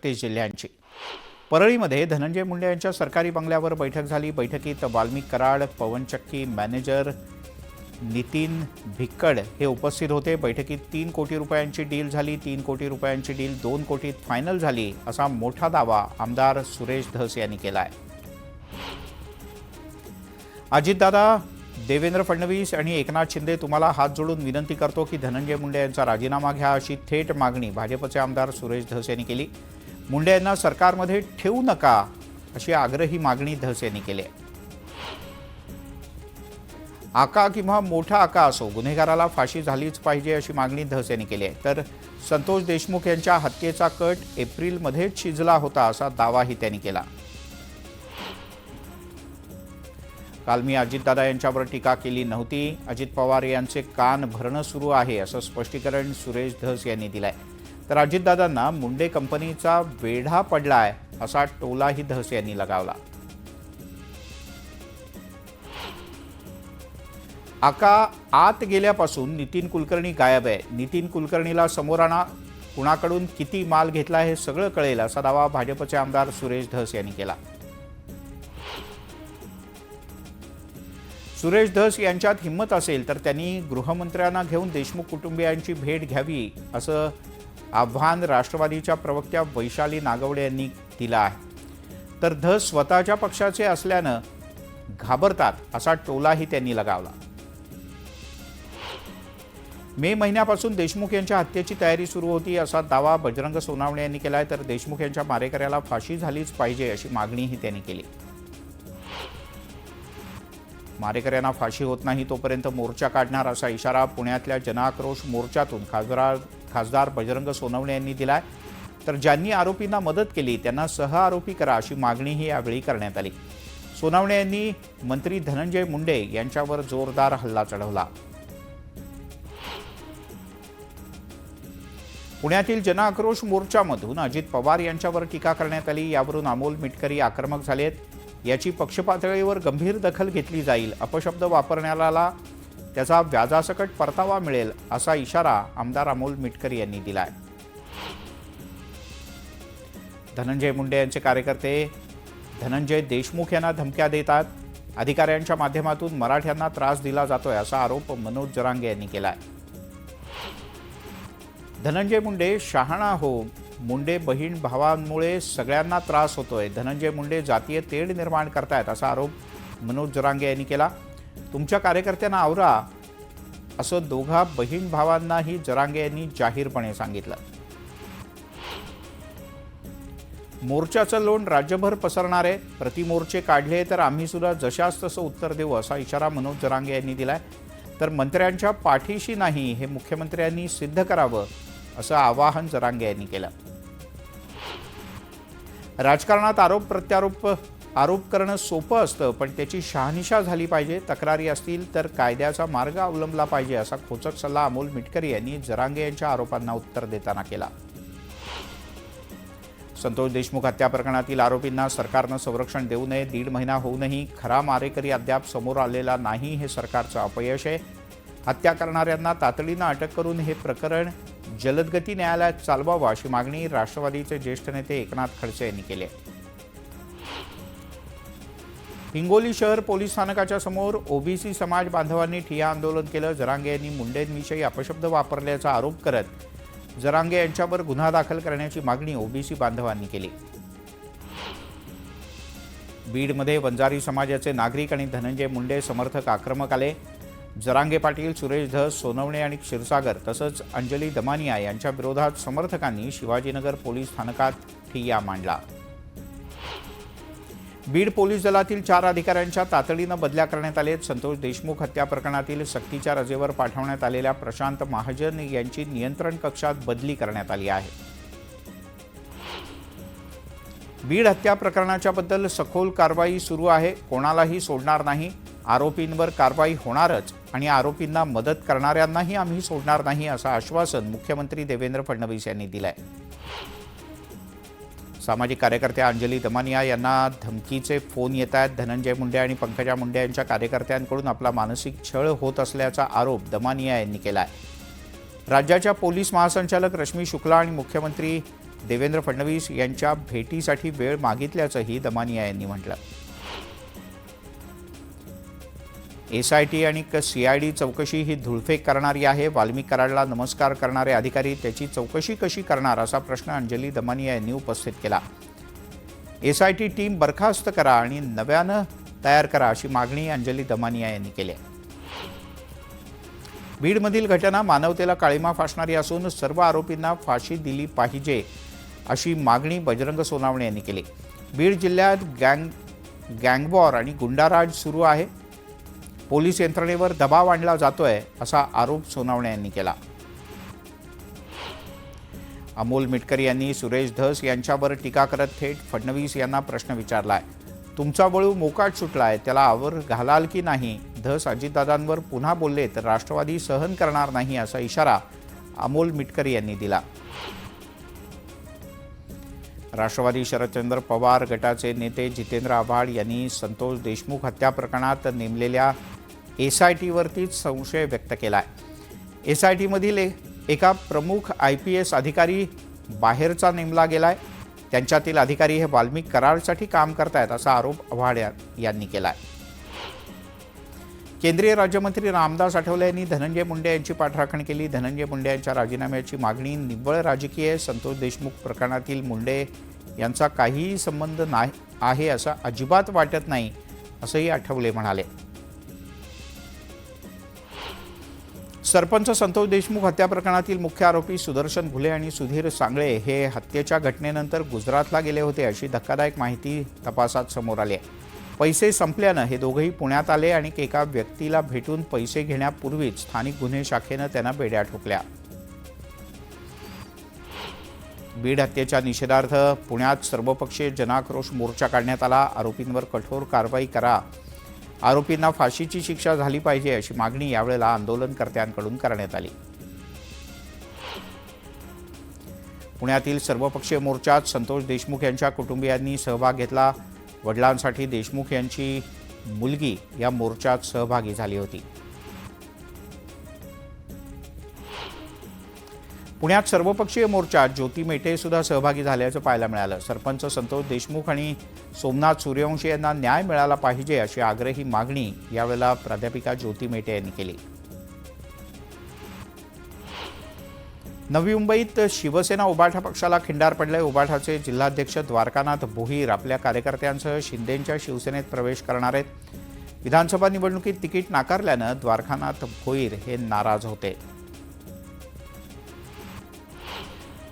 30 जिल्ह्यांची. परळीमध्ये धनंजय मुंडे यांच्या सरकारी बंगल्यावर बैठक झाली. बैठकीत वाल्मिक कराड, पवनचक्की मॅनेजर नितीन भिक्कड हे उपस्थित होते. बैठकीत 3 कोटी रुपयांची डील झाली. 3 कोटी रुपयांची डील 2 कोटीत फायनल झाली असा मोठा दावा आमदार सुरेश धस यांनी केला आहे. अजितदादा, देवेंद्र फडणवीस आणि एकनाथ शिंदे तुम्हाला हात जोडून विनंती करतो की धनंजय मुंडे यांचा राजीनामा घ्या अशी थेट मागणी भाजपचे आमदार सुरेश धस यांनी केली. मुंडे यांना सरकारमध्ये ठेवू नका अशी आग्रही मागणी धस यांनी केली आहे. आका किंवा मोठा आका असो, गुन्हेगाराला फाशी झालीच पाहिजे अशी मागणी धस यांनी केली आहे. तर संतोष देशमुख यांच्या हत्येचा कट एप्रिलमध्येच शिजला होता असा दावाही त्यांनी केला. काल मी अजितदादा यांच्यावर टीका केली नव्हती. अजित पवार यांचे कान भरणं सुरू आहे असं स्पष्टीकरण सुरेश धस यांनी दिलंय. तर अजितदादांना मुंडे कंपनीचा वेढा पडलाय असा टोलाही धस यांनी लगावला. आका आत गेल्यापासून नितीन कुलकर्णी गायब आहे. नितीन कुलकर्णीला समोर आणा, कुणाकडून किती माल घेतला हे सगळं कळेल असा दावा भाजपचे आमदार सुरेश धस यांनी केला. सुरेश धस यांच्यात हिंमत असेल तर त्यांनी गृहमंत्र्यांना घेऊन देशमुख कुटुंबियांची भेट घ्यावी असं आव्हान राष्ट्रवादीच्या प्रवक्त्या वैशाली नागवडे यांनी दिलं आहे. तर धस स्वतःच्या पक्षाचे असल्यानं घाबरतात असा टोलाही त्यांनी लगावला. मे महिन्यापासून देशमुख यांच्या हत्येची तयारी सुरू होती असा दावा बजरंग सोनावणे यांनी केलाय. तर देशमुख यांच्या मारेकऱ्याला फाशी झालीच पाहिजे अशी मागणीही त्यांनी केली. मारेकऱ्यांना फाशी होत नाही तोपर्यंत मोर्चा काढणार असा इशारा पुण्यातल्या जनआक्रोश मोर्चातून खासदार बजरंग सोनवणे यांनी दिलाय. तर ज्यांनी आरोपींना मदत केली त्यांना सहआरोपी करा अशी मागणीही यावेळी करण्यात आली. सोनवणे यांनी मंत्री धनंजय मुंडे यांच्यावर जोरदार हल्ला चढवला. पुण्यातील जनआक्रोश मोर्चामधून अजित पवार यांच्यावर टीका करण्यात आली. यावरून अमोल मिटकरी आक्रमक झालेत. याची पक्षपातळीवर गंभीर दखल घेतली जाईल. अपशब्द वापरण्याला त्याचा व्याजासकट परतावा मिळेल असा इशारा आमदार अमोल मिटकरी यांनी दिलाय. धनंजय मुंडे यांचे कार्यकर्ते धनंजय देशमुख यांना धमक्या देतात. अधिकाऱ्यांच्या माध्यमातून मराठ्यांना त्रास दिला जातोय असा आरोप मनोज जरांगे यांनी केलाय. धनंजय मुंडे शहाणा हो, मुंडे बहीण भावांमुळे सगळ्यांना त्रास होतोय. धनंजय मुंडे जातीय तेढ निर्माण करतायत असा आरोप मनोज जरांगे यांनी केला. तुमच्या कार्यकर्त्यांना आवरा असं दोघा बहीण भावांनाही जरांगे यांनी जाहीरपणे सांगितलं. मोर्चाचं लोण राज्यभर पसरणार आहे. प्रतिमोर्चे काढले तर आम्ही सुद्धा जशास तसं उत्तर देऊ असा इशारा मनोज जरांगे यांनी दिलाय. तर मंत्र्यांच्या पाठीशी नाही हे मुख्यमंत्र्यांनी सिद्ध करावं असं आवाहन जरांगे यांनी केलं. राजकारणात आरोप करणं सोपं असतं, पण त्याची शहानिशा झाली पाहिजे. तक्रारी असतील तर कायद्याचा मार्ग अवलंबला पाहिजे असा खोचक सल्ला अमोल मिटकरी यांनी जरांगे यांच्या आरोपांना उत्तर देताना केला. संतोष देशमुख हत्या प्रकरणातील आरोपींना सरकारनं संरक्षण देऊ नये. 1.5 महिना होऊनही खरा मारेकरी अद्याप समोर आलेला नाही हे सरकारचं अपयश आहे. हत्या करणाऱ्यांना तातडीनं अटक करून हे प्रकरण जलदगती न्यायालयात चालवावं अशी मागणी राष्ट्रवादीचे ज्येष्ठ नेते एकनाथ खडसे यांनी केली आहे. हिंगोली शहर पोलीस स्थानकाच्या समोर ओबीसी समाज बांधवांनी ठिय्या आंदोलन केलं. जरांगे यांनी मुंडेंविषयी अपशब्द वापरल्याचा आरोप करत जरांगे यांच्यावर गुन्हा दाखल करण्याची मागणी ओबीसी बांधवांनी केली. बीडमध्ये वंजारी समाजाचे नागरिक आणि धनंजय मुंडे समर्थक आक्रमक आले. जरांगे पाटील, सुरेश धस, सोनवणे आणि क्षीरसागर तसंच अंजली दमानिया यांच्या विरोधात समर्थकांनी शिवाजीनगर पोलीस स्थानकात ठिय्या मांडला. बीड पोलीस दलातील 4 अधिकाऱ्यांच्या तातडीनं बदल्या करण्यात आलेत. संतोष देशमुख हत्या प्रकरणातील सक्तीच्या रजेवर पाठवण्यात आलेल्या प्रशांत महाजन यांची नियंत्रण कक्षात बदली करण्यात आली आहे. बीड हत्या प्रकरणाच्या बद्दल सखोल कारवाई सुरू आहे. कोणालाही सोडणार नाही. आरोपींवर कारवाई होणारच आणि आरोपींना मदत करणाऱ्यांनाही आम्ही सोडणार नाही असं आश्वासन मुख्यमंत्री देवेंद्र फडणवीस यांनी दिलंय. सामाजिक कार्यकर्त्या अंजली दमानिया यांना धमकीचे फोन येत आहेत. धनंजय मुंडे आणि पंकजा मुंडे यांच्या कार्यकर्त्यांकडून आपला मानसिक छळ होत असल्याचा आरोप दमानिया यांनी केला आहे. राज्याच्या पोलीस महासंचालक रश्मी शुक्ला आणि मुख्यमंत्री देवेंद्र फडणवीस यांच्या भेटीसाठी वेळ मागितल्याचंही दमानिया यांनी म्हटलं. SIT आणि CID चौकशी ही धुळफेक करणारी आहे. वाल्मिक कराडला नमस्कार करणारे अधिकारी त्याची चौकशी कशी करणार असा प्रश्न अंजली दमानिया यांनी उपस्थित केला. SIT टीम बरखास्त करा आणि नव्यानं तयार करा अशी मागणी अंजली दमानिया यांनी केली. बीडमधील घटना मानवतेला काळिमा फासणारी असून सर्व आरोपींना फाशी दिली पाहिजे अशी मागणी बजरंग सोनावणे यांनी केली. बीड जिल्ह्यात गँगवॉर आणि गुंडाराज सुरू आहे. पोलीस यंत्रणेवर दबाव आणला जातोय असा आरोप सोनावणे यांनी केला. अमोल मिटकरी यांनी सुरेश धस यांच्यावर टीका करत थेट फडणवीस यांना प्रश्न विचारलाय. तुमचा बळू मोकाट सुटलाय, त्याला आवर घालाल की नाही? धस अजितदादांवर पुन्हा बोलले तर राष्ट्रवादी सहन करणार नाही असा इशारा अमोल मिटकरी यांनी दिला. राष्ट्रवादी शरदचंद्र पवार गटाचे नेते जितेंद्र आव्हाड यांनी संतोष देशमुख हत्या प्रकरणात नेमलेल्या SIT वरतीच संशय व्यक्त केलाय. SIT मधील एका प्रमुख IPS अधिकारी बाहेरचा नेमला गेलाय. त्यांच्यातील अधिकारी हे वाल्मिक कराडसाठी काम करतायत असा आरोप आव्हाड यांनी केलाय. केंद्रीय राज्यमंत्री रामदास आठवले यांनी धनंजय मुंडे यांची पाठराखण केली. धनंजय मुंडे यांच्या राजीनाम्याची मागणी निव्वळ राजकीय आहे. संतोष देशमुख प्रकरणातील मुंडे यांचा काहीही संबंध नाही आहे असं अजिबात वाटत नाही असंही आठवले म्हणाले. सरपंच संतोष देशमुख हत्या प्रकरणातील मुख्य आरोपी सुदर्शन भुले आणि सुधीर सांगळे हे हत्येच्या घटनेनंतर गुजरातला गेले होते अशी धक्कादायक माहिती तपासात समोर आली आहे. पैसे संपल्यानं हे दोघंही पुण्यात आले आणि एका व्यक्तीला भेटून पैसे घेण्यापूर्वीच स्थानिक गुन्हे शाखेनं त्यांना बेड्या ठोकल्या. बीड हत्येच्या निषेधार्थ पुण्यात सर्वपक्षीय जनाक्रोश मोर्चा काढण्यात आला. आरोपींवर कठोर कारवाई करा, आरोपींना फाशीची शिक्षा झाली पाहिजे अशी मागणी यावेळेला आंदोलनकर्त्यांकडून करण्यात आली. पुण्यातील सर्वपक्षीय मोर्चात संतोष देशमुख यांच्या कुटुंबियांनी सहभाग घेतला. वडिलांसाठी देशमुख यांची मुलगी या मोर्चात सहभागी झाली होती. पुण्यात सर्वपक्षीय मोर्चात ज्योती मेटे सुद्धा सहभागी झाल्याचं पाहायला मिळालं. सरपंच संतोष देशमुख आणि सोमनाथ सूर्यवंशी यांना न्याय मिळाला पाहिजे अशी आग्रही मागणी यावेळेला प्राध्यापिका ज्योती मेटे यांनी केली. नवी मुंबईत शिवसेना उबाठा पक्षाला खिंडार पडले. उबाठाचे जिल्हाध्यक्ष द्वारकानाथ भोईर आपल्या कार्यकर्त्यांसह शिंदेंच्या शिवसेनेत प्रवेश करणार आहेत. विधानसभा निवडणुकीत तिकीट नाकारल्यानं द्वारकानाथ भोईर हे नाराज होते.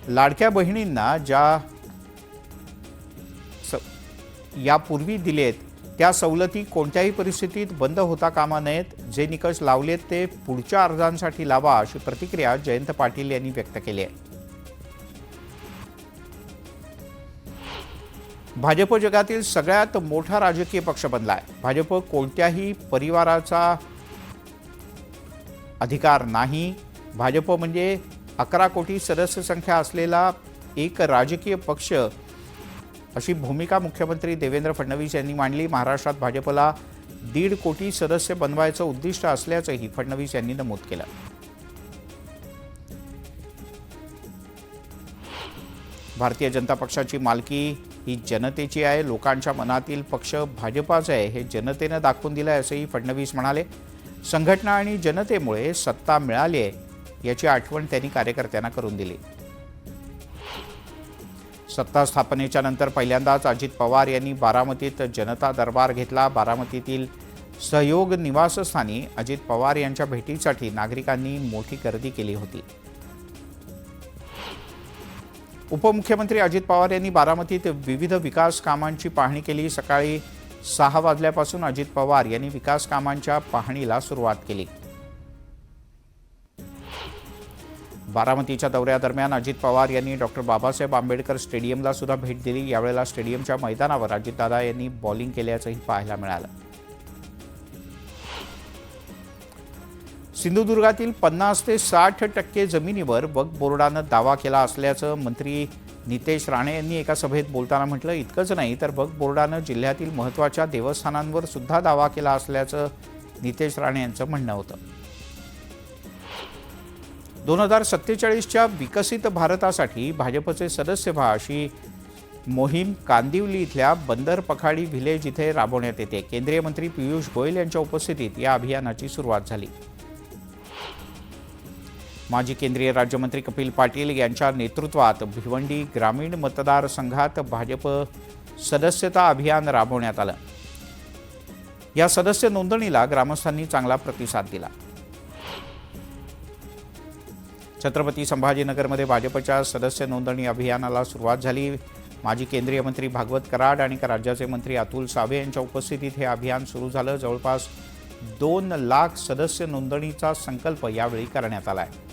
लाडक्या बहिणींना ज्या यापूर्वी दिलेत त्या सवलती कोणत्याही परिस्थितीत बंद होता कामा नयेत. जे निकष लावलेत ते पुढच्या अर्जांसाठी लावा अशी प्रतिक्रिया जयंत पाटील यांनी व्यक्त केली आहे. भाजप जगातील सगळ्यात मोठा राजकीय पक्ष बनलाय. भाजप कोणत्याही परिवाराचा अधिकार नाही. भाजप म्हणजे 11 कोटी सदस्य संख्या असलेला एक राजकीय पक्ष अशी भूमिका मुख्यमंत्री देवेंद्र फडणवीस यांनी मांडली. महाराष्ट्रात भाजपला 1.5 कोटी सदस्य बनवायचं उद्दिष्ट असल्याचंही फडणवीस यांनी नमूद केलं. भारतीय जनता पक्षाची मालकी ही जनतेची आहे. लोकांच्या मनातील पक्ष भाजपाचा आहे हे जनतेनं दाखवून दिलं आहे असंही फडणवीस म्हणाले. संघटना आणि जनतेमुळे सत्ता मिळाली आहे याची आठवण त्यांनी कार्यकर्त्यांना करून दिली. सत्ता स्थापनेच्या नंतर पहिल्यांदाच अजित पवार यांनी बारामतीत जनता दरबार घेतला. बारामतीतील सहयोग निवासस्थानी अजित पवार यांच्या भेटीसाठी नागरिकांनी मोठी गर्दी केली होती. उपमुख्यमंत्री अजित पवार यांनी बारामतीत विविध विकास कामांची पाहणी केली. सकाळी 6 वाजल्यापासून अजित पवार यांनी विकास कामांच्या पाहणीला सुरुवात केली. बारामतीच्या दौऱ्यादरम्यान अजित पवार यांनी डॉक्टर बाबासाहेब आंबेडकर स्टेडियमला सुद्धा भेट दिली. यावेळेला स्टेडियमच्या मैदानावर अजितदादा यांनी बॉलिंग केल्याचंही पाहायला मिळालं. सिंधुदुर्गातील 50 ते 60% जमिनीवर वक्फ बोर्डानं दावा केला असल्याचं मंत्री नितेश राणे यांनी एका सभेत बोलताना म्हटलं. इतकंच नाही तर वक्फ बोर्डानं जिल्ह्यातील महत्त्वाच्या देवस्थानांवर सुद्धा दावा केला असल्याचं नितेश राणे यांचं म्हणणं होतं. 2047च्या विकसित भारतासाठी भाजपचे सदस्य व्हा अशी मोहीम कांदिवली इथल्या बंदर पखाडी व्हिलेज इथे राबवण्यात येते. केंद्रीय मंत्री पियुष गोयल यांच्या उपस्थितीत या अभियानाची सुरुवात झाली. माजी केंद्रीय राज्यमंत्री कपिल पाटील यांच्या नेतृत्वात भिवंडी ग्रामीण मतदारसंघात भाजप सदस्यता अभियान राबवण्यात आलं. या सदस्य नोंदणीला ग्रामस्थांनी चांगला प्रतिसाद दिला. छत्रपती संभाजीनगरमध्ये भाजपच्या सदस्य नोंदणी अभियानाला सुरुवात झाली. माजी केंद्रीय मंत्री भागवत कराड आणि राज्याचे मंत्री अतुल सावे यांच्या उपस्थितीत हे अभियान सुरू झालं. जवळपास 2 लाख सदस्य नोंदणीचा संकल्प यावेळी करण्यात आला आहे.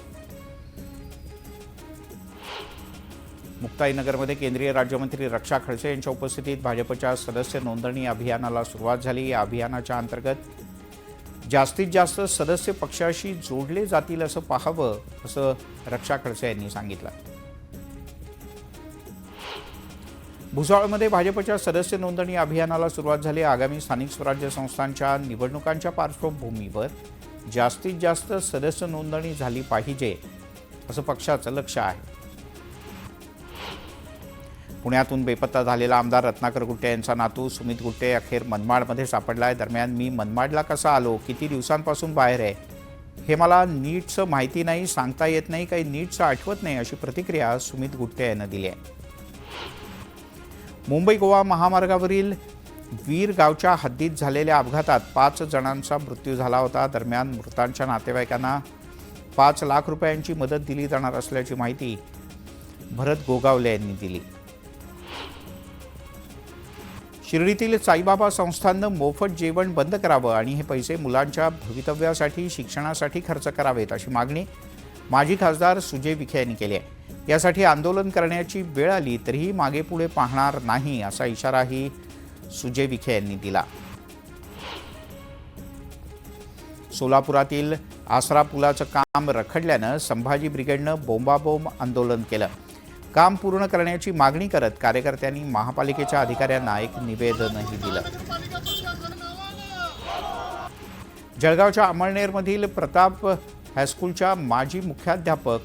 मुक्ताईनगरमध्ये केंद्रीय राज्यमंत्री रक्षा खडसे यांच्या उपस्थितीत भाजपच्या सदस्य नोंदणी अभियानाला सुरुवात झाली. या अभियानाच्या अंतर्गत जास्तीत जास्त सदस्य पक्षाशी जोडले जातील असं पाहावं असं रक्षा खडसे यांनी सांगितलं. भुसावळमध्ये भाजपच्या सदस्य नोंदणी अभियानाला सुरुवात झाली. आगामी स्थानिक स्वराज्य संस्थांच्या निवडणुकांच्या पार्श्वभूमीवर जास्तीत जास्त सदस्य नोंदणी झाली पाहिजे असं पक्षाचं लक्ष आहे. पुण्यातून बेपत्ता झालेला आमदार रत्नाकर गुट्टे यांचा नातू सुमित गुट्टे अखेर मनमाडमध्ये सापडलाय. दरम्यान मी मनमाडला कसा आलो, किती दिवसांपासून बाहेर आहे हे मला नीटचं माहिती नाही, सांगता येत नाही, काही नीटचं आठवत नाही अशी प्रतिक्रिया सुमित गुट्टे यांनी दिली आहे. मुंबई गोवा महामार्गावरील वीर गावच्या हद्दीत झालेल्या अपघातात 5 जणांचा मृत्यू झाला होता. दरम्यान मृतांच्या नातेवाईकांना 5 लाख रुपयांची मदत दिली जाणार असल्याची माहिती भरत गोगावले यांनी दिली. शिर्डीतील साईबाबा संस्थाननं मोफत जेवण बंद करावं आणि हे पैसे मुलांच्या भवितव्यासाठी शिक्षणासाठी खर्च करावेत अशी मागणी माजी खासदार सुजय विखे यांनी केली आहे. यासाठी आंदोलन करण्याची वेळ आली तरीही मागे पुढे पाहणार नाही असा इशाराही सुजय विखे यांनी दिला. सोलापुरातील आसरा पुलाचं काम रखडल्यानं संभाजी ब्रिगेडनं बोंबाबोंब आंदोलन केलं. काम पूर्ण करण्याची मागणी करत कार्यकर्त्यांनी महापालिकेच्या अधिकाऱ्यांना एक निवेदनही दिलं. जळगावच्या अमळनेरमधील प्रताप हायस्कूलच्या माजी मुख्याध्यापक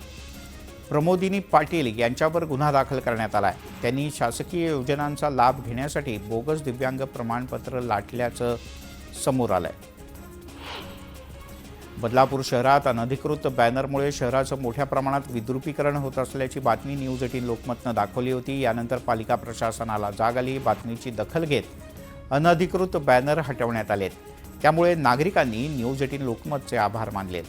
प्रमोदिनी पाटील यांच्यावर गुन्हा दाखल करण्यात आला आहे. त्यांनी शासकीय योजनांचा लाभ घेण्यासाठी बोगस दिव्यांग प्रमाणपत्र लाटल्याचं समोर आलंय. बदलापूर शहरात अनधिकृत बॅनरमुळे शहराचं मोठ्या प्रमाणात विद्रुपीकरण होत असल्याची बातमी न्यूज 18 लोकमतनं दाखवली होती. यानंतर पालिका प्रशासनाला जाग आली. बातमीची दखल घेत अनधिकृत बॅनर हटवण्यात आलेत. त्यामुळे नागरिकांनी न्यूज 18 लोकमतचे आभार मानलेत.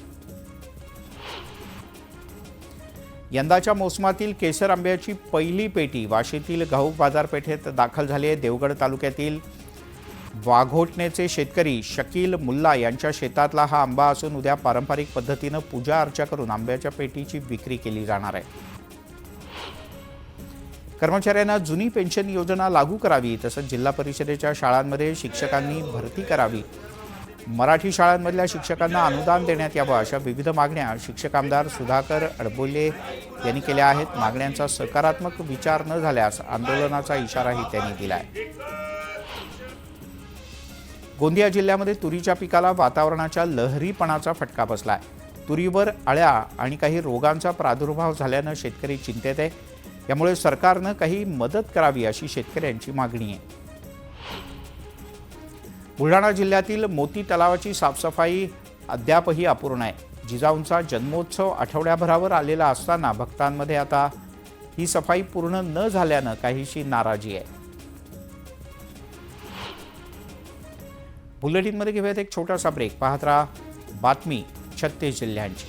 यंदाच्या मोसमातील केसर आंब्याची पहिली पेटी वाशीतील घाऊक बाजारपेठेत दाखल झाली आहे. देवगड तालुक्यातील वाघोटणेचे शेतकरी शकील मुल्ला यांच्या शेतातला हा आंबा असून उद्या पारंपरिक पद्धतीनं पूजा अर्चा करून आंब्याच्या पेटीची विक्री केली जाणार आहे. कर्मचाऱ्यांना जुनी पेन्शन योजना लागू करावी, तसंच जिल्हा परिषदेच्या शाळांमध्ये शिक्षकांनी भरती करावी, मराठी शाळांमधल्या शिक्षकांना अनुदान देण्यात यावं अशा विविध मागण्या शिक्षक आमदार सुधाकर अडबोले यांनी केल्या आहेत. मागण्यांचा सकारात्मक विचार न झाल्यास आंदोलनाचा इशाराही त्यांनी दिला आहे. गोंदिया जिल्ह्यामध्ये तुरीच्या पिकाला वातावरणाच्या लहरीपणाचा फटका बसला आहे. तुरीवर अळ्या आणि काही रोगांचा प्रादुर्भाव झाल्यानं शेतकरी चिंतेत आहे. यामुळे सरकारनं काही मदत करावी अशी शेतकऱ्यांची मागणी आहे. बुलढाणा जिल्ह्यातील मोती तलावाची साफसफाई अद्यापही अपूर्ण आहे. जिजाऊंचा जन्मोत्सव आठवड्याभरावर आलेला असताना भक्तांमध्ये आता ही सफाई पूर्ण न झाल्यानं काहीशी नाराजी आहे. बुलेटिनमध्ये घेऊयात एक छोटासा ब्रेक. पाहत राहा बातमी 36 जिल्ह्यांची.